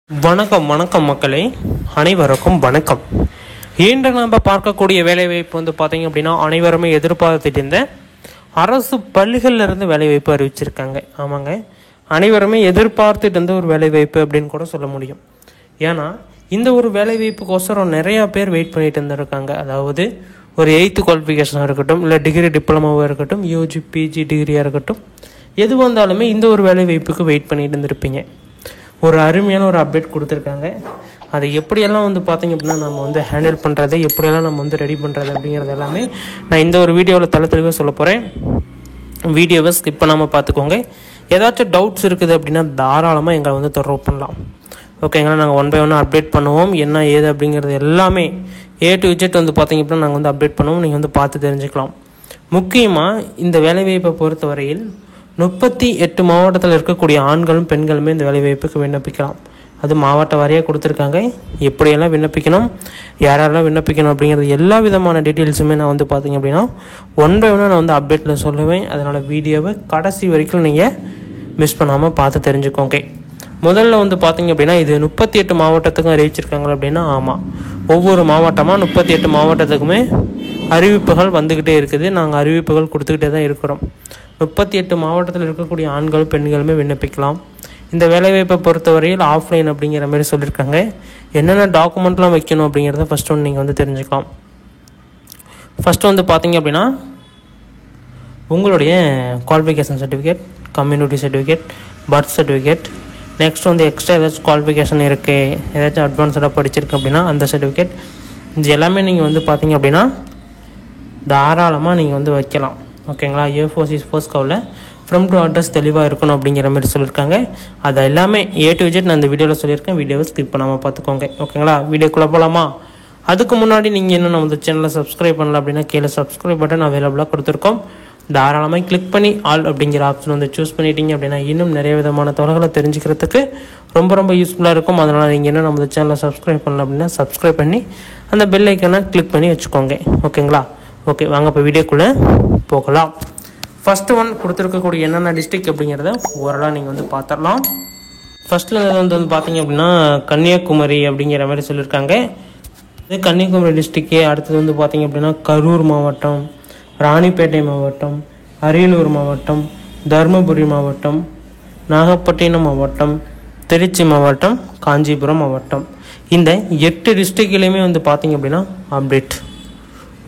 வணக்கம் மக்களே, அனைவருக்கும் வணக்கம். இன்று நாம் பார்க்கக்கூடிய வேலைவாய்ப்பு பார்த்தீங்க அப்படின்னா, அனைவருமே எதிர்பார்த்துட்டு இருந்த அரசு பள்ளிகளில் இருந்து வேலைவாய்ப்பு அறிவிச்சிருக்காங்க. ஆமாங்க, அனைவருமே எதிர்பார்த்துட்டு இருந்த ஒரு வேலைவாய்ப்பு அப்படின்னு கூட சொல்ல முடியும். ஏன்னா இந்த ஒரு வேலைவாய்ப்புக்கோசரம் நிறையா பேர் வெயிட் பண்ணிட்டு இருந்திருக்காங்க. அதாவது ஒரு 8th குவாலிஃபிகேஷனாக இருக்கட்டும், இல்லை டிகிரி டிப்ளமோவாக இருக்கட்டும், யூஜி பிஜி டிகிரியாக இருக்கட்டும், எது வந்தாலுமே இந்த ஒரு வேலைவாய்ப்புக்கு வெயிட் பண்ணிட்டு இருந்திருப்பீங்க. ஒரு அருமையான ஒரு அப்டேட் கொடுத்துருக்காங்க. அதை எப்படியெல்லாம் பார்த்தீங்க அப்படின்னா நம்ம ஹேண்டில் பண்ணுறது, எப்படியெல்லாம் நம்ம ரெடி பண்ணுறது அப்படிங்கிறது எல்லாமே நான் இந்த ஒரு வீடியோவில் தெளிவாக சொல்ல போகிறேன். வீடியோவை ஸ்கிப் பண்ணாமல் பார்த்துக்கோங்க. ஏதாச்சும் டவுட்ஸ் இருக்குது அப்படின்னா தாராளமாக எங்களை தொடர்பு பண்ணலாம். ஓகேங்களா, நாங்கள் 1 by 1 அப்டேட் பண்ணுவோம். என்ன ஏது அப்படிங்கிறது எல்லாமே A to Z பார்த்தீங்க அப்படின்னா நாங்கள் அப்டேட் பண்ணுவோம். நீங்கள் பார்த்து தெரிஞ்சுக்கலாம். முக்கியமாக இந்த வேலைவாய்ப்பை பொறுத்தவரையில் 38 மாவட்டத்தில் இருக்கக்கூடிய ஆண்களும் பெண்களுமே இந்த வேலைவாய்ப்புக்கு விண்ணப்பிக்கலாம். அது மாவட்ட வாரியாக கொடுத்துருக்காங்க. எப்படியெல்லாம் விண்ணப்பிக்கணும், யாரெல்லாம் விண்ணப்பிக்கணும் அப்படிங்கிறது எல்லா விதமான டீட்டெயில்ஸுமே நான் பார்த்தீங்க அப்படின்னா 1 by 1 நான் அப்டேட்டில் சொல்லுவேன். அதனால் வீடியோவை கடைசி வரைக்கும் நீங்கள் மிஸ் பண்ணாமல் பார்த்து தெரிஞ்சுக்கோங்க. முதல்ல பார்த்தீங்க அப்படின்னா இது 38 மாவட்டத்துக்கும் அறிவிச்சிருக்காங்க அப்படின்னா ஆமாம், ஒவ்வொரு மாவட்டமாக 38 மாவட்டத்துக்குமே அறிவிப்புகள் வந்துக்கிட்டே இருக்குது. நாங்கள் அறிவிப்புகள் கொடுத்துக்கிட்டே தான் இருக்கிறோம். 38 மாவட்டத்தில் இருக்கக்கூடிய ஆண்களும் பெண்களுமே விண்ணப்பிக்கலாம். இந்த வேலைவாய்ப்பை பொறுத்தவரையில் ஆஃப்லைன் அப்படிங்கிற மாதிரி சொல்லியிருக்காங்க. என்னென்ன டாக்குமெண்ட்லாம் வைக்கணும் அப்படிங்கிறத ஃபஸ்ட் நீங்கள் தெரிஞ்சுக்கலாம். ஃபஸ்ட்டு பார்த்தீங்க அப்படின்னா உங்களுடைய qualification certificate, community certificate, birth certificate, next extra ஏதாச்சும் குவாலிஃபிகேஷன் இருக்குது, ஏதாச்சும் அட்வான்ஸாக படிச்சிருக்கு அப்படின்னா அந்த சர்டிஃபிகேட், இது எல்லாமே நீங்கள் பார்த்தீங்க அப்படின்னா தாராளமாக நீங்கள் வைக்கலாம். ஓகேங்களா, A4 போஸ்ட்காவில் ஃப்ரம் டு அட்ரஸ் தெளிவாக இருக்கணும் அப்படிங்கிற மாதிரி சொல்லியிருக்காங்க. அதை எல்லாமே A to Z நான் இந்த வீடியோவில் சொல்லியிருக்கேன். வீடியோவை ஸ்கிப் பண்ணாமல் பார்த்துக்கோங்க. ஓகேங்களா, வீடியோக்குள்ளே போகலாமா? அதுக்கு முன்னாடி நீங்கள் இன்னும் நம்ம சேனலை சப்ஸ்கிரைப் பண்ணல அப்படின்னா கீழே சப்ஸ்கிரைப் பட்டன் அவைலபிளாக கொடுத்துருக்கோம். தாராளமாக கிளிக் பண்ணி ஆல் அப்படிங்கிற ஆப்ஷன் சூஸ் பண்ணிட்டீங்க அப்படின்னா இன்னும் நிறைய விதமான தகவல்களை தெரிஞ்சுக்கிறதுக்கு ரொம்ப யூஸ்ஃபுல்லாக இருக்கும். அதனால் நீங்கள் இன்னும் நம்ம சேனலை சப்ஸ்கிரைப் பண்ணல அப்படின்னா சப்ஸ்கிரைப் பண்ணி அந்த பெல் ஐக்கனை கிளிக் பண்ணி வச்சுக்கோங்க. ஓகேங்களா, ஓகே, வாங்க இப்போ வீடியோக்குள்ளே போகலாம். ஃபஸ்ட்டு கொடுத்துருக்கக்கூடிய என்னென்ன டிஸ்ட்ரிக்ட் அப்படிங்கிறத ஓரளவு நீங்கள் பார்த்துடலாம். ஃபஸ்ட்டில் பார்த்தீங்க அப்படின்னா கன்னியாகுமரி அப்படிங்கிற மாதிரி சொல்லியிருக்காங்க. இது கன்னியாகுமரி டிஸ்ட்ரிக்டே. அடுத்தது பார்த்தீங்க அப்படின்னா கரூர் மாவட்டம், ராணிப்பேட்டை மாவட்டம், அரியலூர் மாவட்டம், தருமபுரி மாவட்டம், நாகப்பட்டினம் மாவட்டம், திருச்சி மாவட்டம், காஞ்சிபுரம் மாவட்டம். இந்த 8 டிஸ்ட்ரிக்ட்லேயுமே பார்த்தீங்க அப்படின்னா அப்டேட்,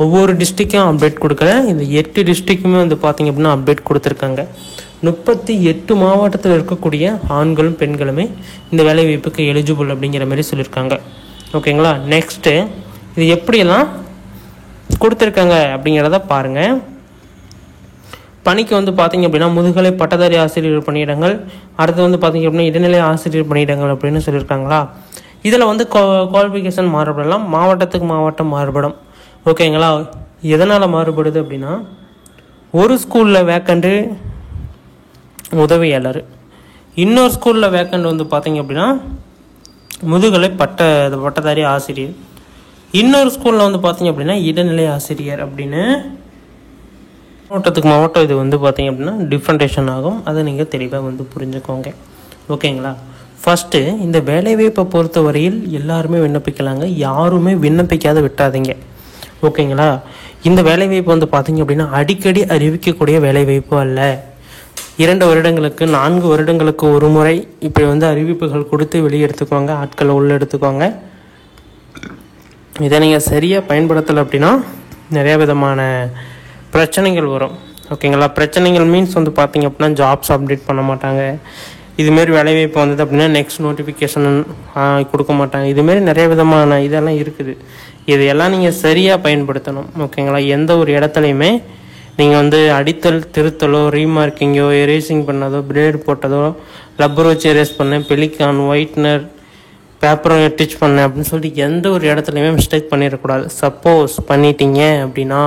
ஒவ்வொரு டிஸ்ட்ரிக்டும் அப்டேட் கொடுக்கல. இந்த 8 டிஸ்ட்ரிக்ட்டுமே பார்த்தீங்க அப்படின்னா அப்டேட் கொடுத்துருக்காங்க. 38 மாவட்டத்தில் இருக்கக்கூடிய ஆண்களும் பெண்களுமே இந்த வேலைவாய்ப்புக்கு எலிஜிபிள் அப்படிங்கிற மாதிரி சொல்லியிருக்காங்க. ஓகேங்களா, நெக்ஸ்ட்டு இது எப்படியெல்லாம் கொடுத்துருக்காங்க அப்படிங்கிறத பாருங்கள். பணிக்கு பார்த்தீங்க அப்படின்னா முதுகலை பட்டதாரி ஆசிரியர் பணியிடங்கள், அடுத்து பார்த்தீங்க அப்படின்னா இடைநிலை ஆசிரியர் பணியிடங்கள் அப்படின்னு சொல்லியிருக்காங்களா. இதில் குவாலிஃபிகேஷன் மாறுபடலாம், மாவட்டத்துக்கு மாவட்டம் மாறுபடும். ஓகேங்களா, எதனால் மாறுபடுது அப்படின்னா ஒரு ஸ்கூலில் வேக்கண்ட்டு உதவியாளர், இன்னொரு ஸ்கூலில் வேக்கண்ட் பார்த்தீங்க அப்படின்னா முதுகலை பட்டதாரி ஆசிரியர், இன்னொரு ஸ்கூலில் பார்த்தீங்க அப்படின்னா இடைநிலை ஆசிரியர் அப்படின்னு மாவட்டத்துக்கு மாவட்டம் இது பார்த்தீங்க அப்படின்னா டிஃப்ரெண்டேஷன் ஆகும். அதை நீங்கள் தெளிவாக புரிஞ்சுக்கோங்க. ஓகேங்களா, ஃபஸ்ட்டு இந்த வேலைவாய்ப்பை பொறுத்தவரையில் எல்லாருமே விண்ணப்பிக்கலாங்க. யாருமே விண்ணப்பிக்காத விட்டாதீங்க. ஓகேங்களா, இந்த வேலைவாய்ப்பு பார்த்தீங்க அப்படின்னா அடிக்கடி அறிவிக்கக்கூடிய வேலைவாய்ப்பு அல்ல. 2 வருடங்களுக்கு 4 வருடங்களுக்கு ஒரு முறை இப்படி அறிவிப்புகள் கொடுத்து வெளியே எடுத்துக்கோங்க, ஆட்களை உள்ளே எடுத்துக்கோங்க. இதை நீங்கள் சரியாக பயன்படுத்தலை அப்படின்னா நிறையா விதமான பிரச்சனைகள் வரும். ஓகேங்களா, பிரச்சனைகள் மீன்ஸ் பார்த்தீங்க அப்படின்னா ஜாப்ஸ் அப்டேட் பண்ண மாட்டாங்க. இதுமாரி வேலைவாய்ப்பு அப்படின்னா நெக்ஸ்ட் நோட்டிஃபிகேஷன் கொடுக்க மாட்டாங்க. இதுமாரி நிறைய விதமான இதெல்லாம் இருக்குது. இதையெல்லாம் நீங்கள் சரியாக பயன்படுத்தணும். ஓகேங்களா, எந்த ஒரு இடத்துலையுமே நீங்கள் அடித்தல் திருத்தலோ ரீமார்க்கிங்கோ எரேசிங் பண்ணதோ பிளேடு போட்டதோ ரப்பர் வச்சு எரேஸ் பண்ணேன் பெலிகான் ஒயிட்னர் பேப்பரை டிச் பண்ணேன் அப்படின்னு சொல்லிட்டு எந்த ஒரு இடத்துலையுமே மிஸ்டேக் பண்ணிடக்கூடாது. சப்போஸ் பண்ணிட்டீங்க அப்படின்னா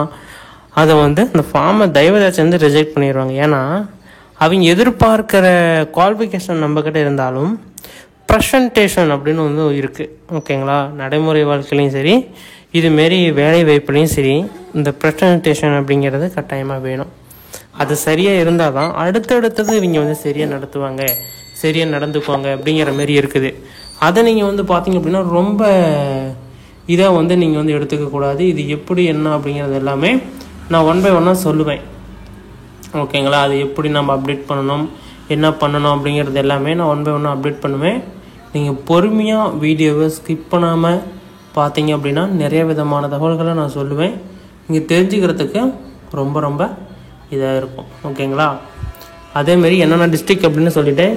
அதை அந்த ஃபார்மை தயவுதாச்சும் ரிஜெக்ட் பண்ணிடுவாங்க. ஏன்னா அவங்க எதிர்பார்க்கிற குவாலிஃபிகேஷன் நம்மக்கிட்ட இருந்தாலும் ப்ரெசன்டேஷன் அப்படின்னு இருக்குது. ஓகேங்களா, நடைமுறை வாழ்க்கையிலையும் சரி இதுமாரி வேலை வாய்ப்புலையும் சரி இந்த ப்ரெசன்டேஷன் அப்படிங்கிறது கட்டாயமாக வேணும். அது சரியாக இருந்தால் தான் அடுத்தடுத்தது இவங்க சரியாக நடத்துவாங்க, சரியாக நடந்துக்குவாங்க அப்படிங்கிற மாரி இருக்குது. அதை நீங்கள் வந்து பார்த்தீங்க அப்படின்னா ரொம்ப இதை வந்து நீங்கள் வந்து எடுத்துக்கக்கூடாது. இது எப்படி என்ன அப்படிங்கிறது எல்லாமே நான் 1 by 1 சொல்லுவேன். ஓகேங்களா? அது எப்படி நம்ம அப்டேட் பண்ணணும், என்ன பண்ணணும் அப்படிங்கிறது எல்லாமே நான் 1 by 1 அப்டேட் பண்ணுவேன். நீங்கள் பொறுமையாக வீடியோவை ஸ்கிப் பண்ணாமல் பார்த்தீங்க அப்படின்னா நிறைய விதமான தகவல்களை நான் சொல்லுவேன். நீங்கள் தெரிஞ்சுக்கிறதுக்கு ரொம்ப ரொம்ப இதாக இருக்கும். ஓகேங்களா? அதேமாரி என்னென்ன டிஸ்ட்ரிக்ட் அப்படின்னு சொல்லிவிட்டேன்.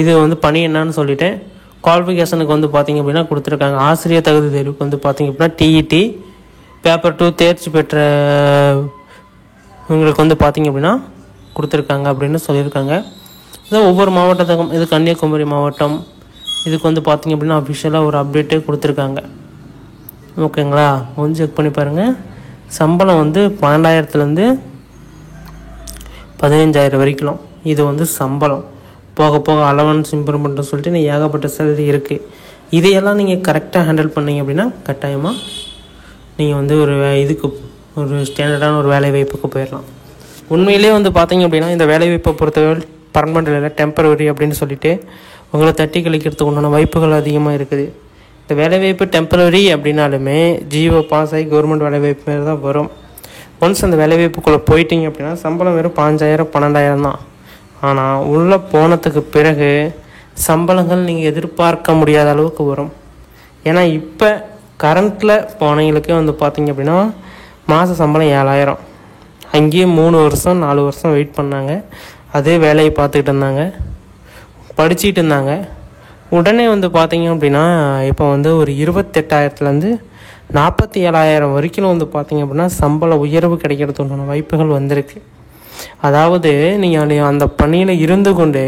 இது வந்து பணி என்னன்னு சொல்லிவிட்டேன். குவாலிஃபிகேஷனுக்கு வந்து பார்த்திங்க அப்படின்னா கொடுத்துருக்காங்க. ஆசிரியர் தகுதி தேர்வுக்கு வந்து பார்த்திங்க அப்படின்னா டிஇடி பேப்பர் 2 தேர்ச்சி பெற்ற இவங்களுக்கு வந்து பார்த்திங்க அப்படின்னா கொடுத்துருக்காங்க அப்படின்னு சொல்லியிருக்காங்க. இது ஒவ்வொரு மாவட்டத்துக்கும், இது கன்னியாகுமரி மாவட்டம், இதுக்கு வந்து பார்த்திங்க அப்படின்னா அஃபிஷியலாக ஒரு அப்டேட்டே கொடுத்துருக்காங்க. ஓகேங்களா? கொஞ்சம் செக் பண்ணி பாருங்கள். சம்பளம் வந்து 12,000லேருந்து 15,000 வரைக்கும். இது வந்து சம்பளம். போக போக அலவன்ஸ் இம்ப்ரூவ்மெண்ட்னு சொல்லிட்டு ஏகப்பட்ட சேலரி இருக்குது. இதையெல்லாம் நீங்கள் கரெக்டாக ஹேண்டில் பண்ணிங்க அப்படின்னா கட்டாயமாக நீங்கள் வந்து ஒரு இதுக்கு ஒரு ஸ்டாண்டர்டான ஒரு வேலை வாய்ப்புக்கு போயிடலாம். உண்மையிலே வந்து பார்த்தீங்க அப்படின்னா இந்த வேலை வாய்ப்பை பொறுத்தவரை பர்மனெண்ட் இல்லை, டெம்பரவரி அப்படின்னு சொல்லிட்டு உங்களை தட்டி கழிக்கிறதுக்கு உண்டான வாய்ப்புகள் அதிகமாக இருக்குது. இந்த வேலைவாய்ப்பு டெம்பரவரி அப்படின்னாலுமே ஜிஓ பாஸ் ஆகி கவர்மெண்ட் வேலைவாய்ப்பு மாரி தான் வரும். ஒன்ஸ் அந்த வேலைவாய்ப்புக்குள்ளே போயிட்டீங்க அப்படின்னா சம்பளம் வெறும் 5,000 12,000 தான். ஆனால் உள்ளே போனதுக்கு பிறகு சம்பளங்கள் நீங்கள் எதிர்பார்க்க முடியாத அளவுக்கு வரும். ஏன்னா இப்போ கரண்ட்டில் போனவங்களுக்கே வந்து பார்த்திங்க அப்படின்னா மாத சம்பளம் 7,000. அங்கேயே 3 வருஷம் 4 வருஷம் வெயிட் பண்ணாங்க. அதே வேலையை பார்த்துக்கிட்டு இருந்தாங்க, படிச்சுக்கிட்டு இருந்தாங்க. உடனே வந்து பார்த்திங்க அப்படின்னா இப்போ வந்து ஒரு 28,000லேருந்து 47,000 வரைக்கும் வந்து பார்த்திங்க அப்படின்னா சம்பள உயர்வு கிடைக்கிறதுக்கான வாய்ப்புகள் வந்திருக்கு. அதாவது நீங்கள் அந்த பணியில் இருந்து கொண்டு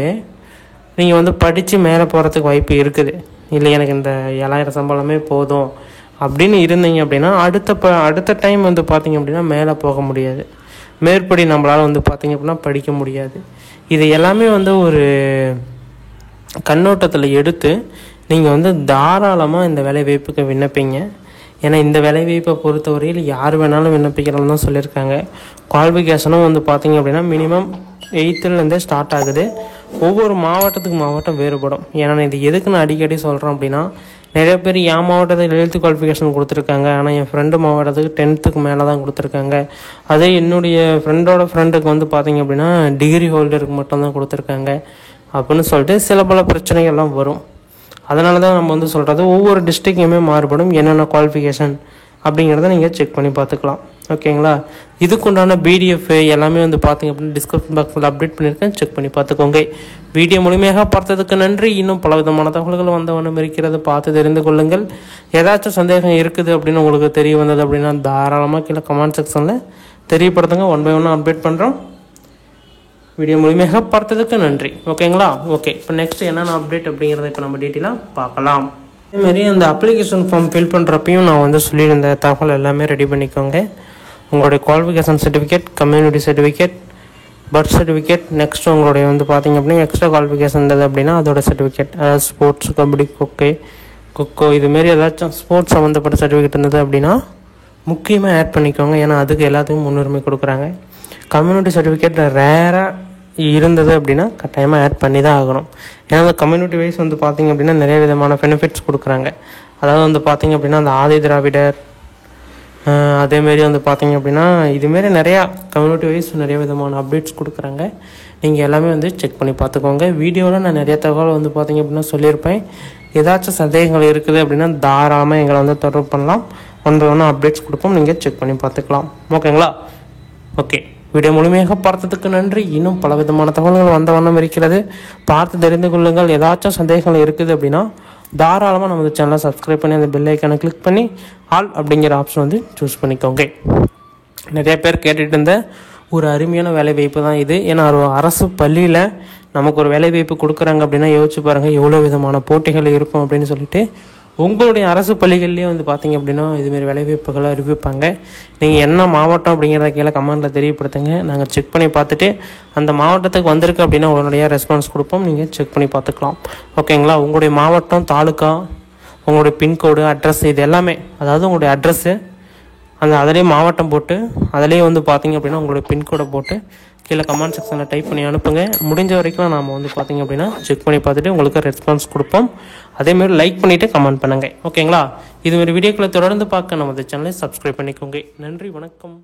நீங்கள் வந்து படித்து மேலே போகிறதுக்கு வாய்ப்பு இருக்குது. இல்லை எனக்கு இந்த 7,000 சம்பளமே போதும் அப்படின்னு இருந்தீங்க அப்படின்னா அடுத்த டைம் வந்து பார்த்திங்க அப்படின்னா மேலே போக முடியாது, மேற்படி நம்மளால் வந்து பார்த்திங்க அப்படின்னா படிக்க முடியாது. இது எல்லாமே வந்து ஒரு கண்ணோட்டத்தில் எடுத்து நீங்கள் வந்து தாராளமாக இந்த வேலைவாய்ப்புக்கு விண்ணப்பிங்க. ஏன்னா இந்த வேலைவாய்ப்பை பொறுத்தவரையில் யார் வேணாலும் விண்ணப்பிக்கிறோம்னு தான் சொல்லியிருக்காங்க. குவாலிஃபிகேஷனும் வந்து பார்த்திங்க அப்படின்னா மினிமம் 8லேருந்தே ஸ்டார்ட் ஆகுது. ஒவ்வொரு மாவட்டத்துக்கு மாவட்டம் வேறுபடும். ஏன்னா இது எதுக்கு நான் அடிக்கடி சொல்கிறேன் அப்படின்னா நிறைய பேர் என் மாவட்டத்தில் 11th குவாலிஃபிகேஷன் கொடுத்துருக்காங்க, ஆனால் என் ஃப்ரெண்டு மாவட்டத்துக்கு 10th மேலே தான் கொடுத்துருக்காங்க. அதே என்னுடைய ஃப்ரெண்டுக்கு வந்து பார்த்திங்க அப்படின்னா டிகிரி ஹோல்டருக்கு மட்டும்தான் கொடுத்துருக்காங்க அப்படின்னு சொல்லிட்டு சில பல பிரச்சனைகள்லாம் வரும். அதனால தான் நம்ம வந்து சொல்கிறது ஒவ்வொரு டிஸ்ட்ரிக்ட்டுமே மாறுபடும். என்னென்ன குவாலிஃபிகேஷன் அப்படிங்கிறத நீங்கள் செக் பண்ணி பார்த்துக்கலாம். ஓகேங்களா? இதுக்குண்டான பிடிஎஃப் எல்லாமே வந்து பார்த்திங்க அப்படின்னா டிஸ்கிரிப்ஷன் பாக்ஸில் அப்டேட் பண்ணியிருக்கேன், செக் பண்ணி பார்த்துக்கோங்க. வீடியோ முழுமையாக பார்த்ததுக்கு நன்றி. இன்னும் பல விதமான தகவல்கள் வந்தவனும் இருக்கிறது, பார்த்து தெரிந்து கொள்ளுங்கள். ஏதாச்சும் சந்தேகம் இருக்குது அப்படின்னு உங்களுக்கு தெரிய வந்தது அப்படின்னா தாராளமாக கீழே கமெண்ட் செக்ஷனில் தெரியப்படுத்துங்க. 1 by 1 அப்டேட் பண்ணுறோம். வீடியோ முழுமையாக பார்த்ததுக்கு நன்றி. ஓகேங்களா? ஓகே, இப்போ நெக்ஸ்ட் என்னென்ன அப்டேட் அப்படிங்கிறத இப்போ நம்ம டீட்டெயிலாக பார்க்கலாம். அதேமாரி அந்த அப்ளிகேஷன் ஃபார்ம் ஃபில் பண்ணுறப்பையும் நான் வந்து சொல்லியிருந்த தகவல் எல்லாமே ரெடி பண்ணிக்கோங்க. உங்களுடைய qualification certificate, community certificate, birth certificate, next உங்களுடைய வந்து பார்த்திங்க அப்படின்னா எக்ஸ்ட்ரா குவாலிஃபிகேஷன் இருந்தது அப்படின்னா அதோட சர்டிஃபிகேட், அதாவது ஸ்போர்ட்ஸ், கபடி, கொக்கோ இதுமாரி ஏதாச்சும் ஸ்போர்ட்ஸ் சம்மந்தப்பட்ட சர்டிஃபிகேட் இருந்தது அப்படின்னா முக்கியமாக ஆட் பண்ணிக்கோங்க. ஏன்னா அதுக்கு எல்லாத்துக்கும் முன்னுரிமை கொடுக்குறாங்க. கம்யூனிட்டி சர்டிஃபிகேட் ரேராக இருந்தது அப்படின்னா கட்டாயமாக ஆட் பண்ணி தான் ஆகணும். ஏன்னா அந்த கம்யூனிட்டி வைஸ் வந்து பார்த்திங்க அப்படின்னா நிறைய விதமான பெனிஃபிட்ஸ் கொடுக்குறாங்க. அதாவது வந்து பார்த்திங்க அப்படின்னா அந்த ஆதி திராவிடர், அதேமாரி வந்து பார்த்திங்க அப்படின்னா இதுமாரி நிறையா கம்யூனிட்டி வைஸ் நிறைய விதமான அப்டேட்ஸ் கொடுக்குறாங்க. நீங்கள் எல்லாமே வந்து செக் பண்ணி பார்த்துக்கோங்க. வீடியோவில் நான் நிறைய தகவல் வந்து பார்த்திங்க அப்படின்னா சொல்லியிருப்பேன். ஏதாச்சும் சந்தேகங்கள் இருக்குது அப்படின்னா தாராளமாக எங்களை வந்து தொடர்பு பண்ணலாம். 1 by 1 அப்டேட்ஸ் கொடுப்போம், நீங்கள் செக் பண்ணி பார்த்துக்கலாம். ஓகேங்களா? ஓகே, வீடியோ முழுமையாக பார்த்ததுக்கு நன்றி. இன்னும் பல விதமான தகவல்கள் வந்த வண்ணம் இருக்கிறது, பார்த்து தெரிந்து கொள்ளுங்கள். ஏதாச்சும் சந்தேகங்கள் இருக்குது அப்படின்னா தாராளமாக நம்ம சேனலை சப்ஸ்கிரைப் பண்ணி அந்த பெல் ஐக்கானை கிளிக் பண்ணி ஆல் அப்படிங்கிற ஆப்ஷன் வந்து சூஸ் பண்ணிக்கோங்க. நிறைய பேர் கேட்டுட்டு இருந்த ஒரு அருமையான வேலைவாய்ப்பு தான் இது. ஏன்னா ஒரு அரசு பள்ளியில் நமக்கு ஒரு வேலைவாய்ப்பு கொடுக்குறாங்க அப்படின்னா யோசிச்சு பாருங்கள் எவ்வளோ விதமான போட்டிகள் இருக்கும் அப்படின்னு சொல்லிட்டு. உங்களுடைய அரசு பள்ளிகள்லேயே வந்து பார்த்திங்க அப்படின்னா இதுமாரி வேலைவாய்ப்புகளை அறிவிப்பாங்க. நீங்கள் என்ன மாவட்டம் அப்படிங்கிறத கீழே கமெண்ட்டில் தெரியப்படுத்துங்க. நாங்கள் செக் பண்ணி பார்த்துட்டு அந்த மாவட்டத்துக்கு வந்திருக்கு அப்படின்னா உடனடியாக ரெஸ்பான்ஸ் கொடுப்போம், நீங்கள் செக் பண்ணி பார்த்துக்கலாம். ஓகேங்களா? உங்களுடைய மாவட்டம், தாலுக்கா, உங்களுடைய பின்கோடு, அட்ரஸ் இது எல்லாமே, அதாவது உங்களுடைய அட்ரஸ்ஸு அதிலே மாவட்டம் போட்டு அதிலே வந்து பார்த்திங்க அப்படின்னா உங்களுடைய பின்கோடை போட்டு கீழே கமெண்ட் செக்ஷனில் டைப் பண்ணி அனுப்புங்க. முடிஞ்ச வரைக்கும் நாம் வந்து பார்த்திங்க அப்படின்னா செக் பண்ணி பார்த்துட்டு உங்களுக்கு ரெஸ்பான்ஸ் கொடுப்போம். அதேமாதிரி லைக் பண்ணிவிட்டு கமெண்ட் பண்ணுங்கள். ஓகேங்களா? இதுமாதிரி வீடியோக்களை தொடர்ந்து பார்க்க நமது சேனலை சப்ஸ்கிரைப் பண்ணிக்கோங்க. நன்றி, வணக்கம்.